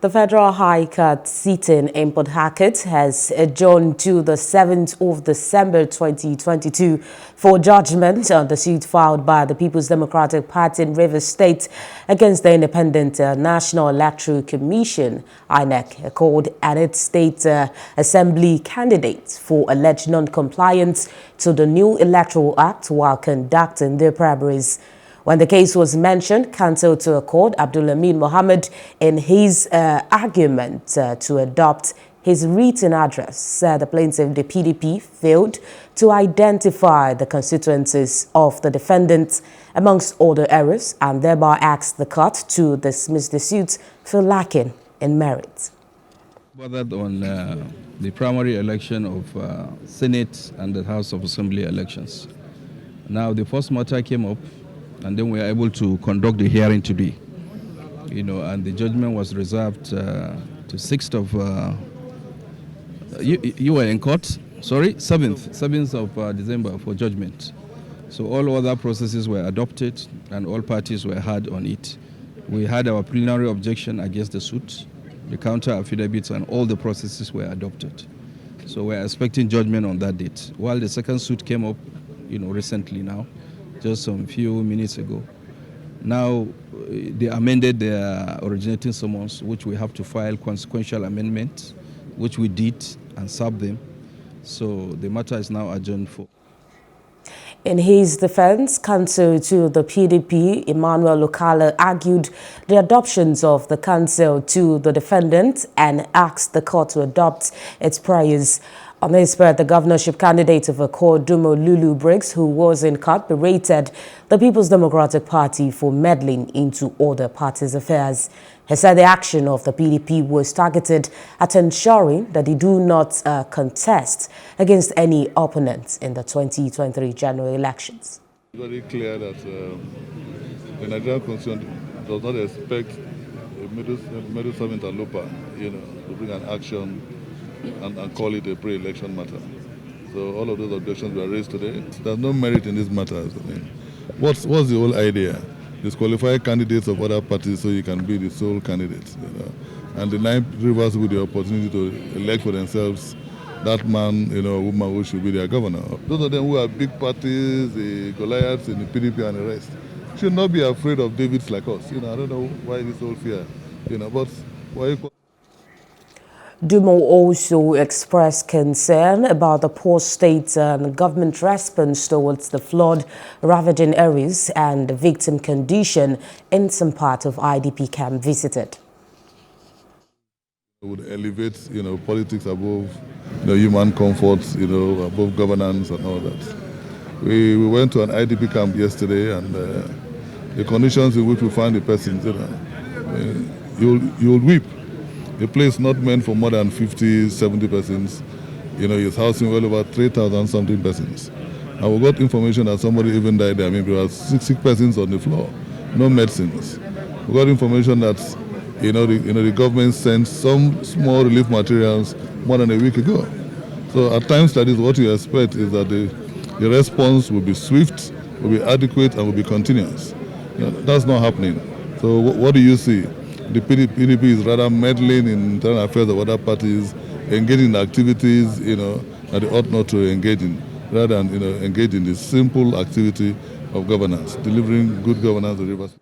The Federal High Court sitting in Port Harcourt has adjourned to the 7th of December 2022 for judgment on the suit filed by the People's Democratic Party in Rivers State against the Independent National Electoral Commission, INEC, called and its state assembly candidates for alleged non-compliance to the new Electoral Act while conducting their primaries. When the case was mentioned, counsel to a court, Abdulhamid Mohammed, in his argument to adopt his written address, said the plaintiff, the PDP, failed to identify the constituencies of the defendants amongst other errors and thereby asked the court to dismiss the suit for lacking in merit. Bothered on the primary election of Senate and the House of Assembly elections. Now, the first matter came up, and then we were able to conduct the hearing today, and the judgment was reserved to 6th of, you were in court, sorry, 7th of December for judgment. So all other processes were adopted and all parties were heard on it. We had our preliminary objection against the suit, the counter affidavits, and all the processes were adopted. So we're expecting judgment on that date. While the second suit came up, recently now, just some few minutes ago. Now, they amended their originating summons, which we have to file consequential amendments, which we did and served them. So the matter is now adjourned for. In his defense, counsel to the PDP, Emmanuel Okala, argued the adoptions of the counsel to the defendant and asked the court to adopt its priors. On this part, the governorship candidate of Accord, Dumo Lulu Briggs, who was in court, berated the People's Democratic Party for meddling into other parties' affairs. He said the action of the PDP was targeted at ensuring that they do not contest against any opponents in the 2023 general elections. Very clear that the Nigerian Constitution does not expect a middle serving interloper, to bring an action and call it a pre-election matter. So all of those objections were raised today. There's no merit in these matters. What's the whole idea? Disqualify candidates of other parties so you can be the sole candidate. And the 9 rivers with the opportunity to elect for themselves that man, woman who should be their governor. Those of them who are big parties, the Goliaths in the PDP and the rest, should not be afraid of Davids like us. I don't know why this whole fear, but we're equal. Dumo also expressed concern about the poor state and government response towards the flood-ravaging areas and the victim condition in some part of IDP camp visited. We would elevate, politics above, human comfort, above governance and all that. We went to an IDP camp yesterday, and the conditions in which we found the persons, you'll weep. A place not meant for more than 50, 70 persons, is housing well over 3,000 something persons. And we got information that somebody even died there. Maybe there were 6 persons on the floor, no medicines. We got information that, the government sent some small relief materials more than a week ago. So at times like this, what you expect is that the response will be swift, will be adequate, and will be continuous. That's not happening. So what do you see? The PDP is rather meddling in internal affairs of other parties, engaging in activities, that they ought not to engage in, rather than, engage in the simple activity of governance, delivering good governance to Rivers.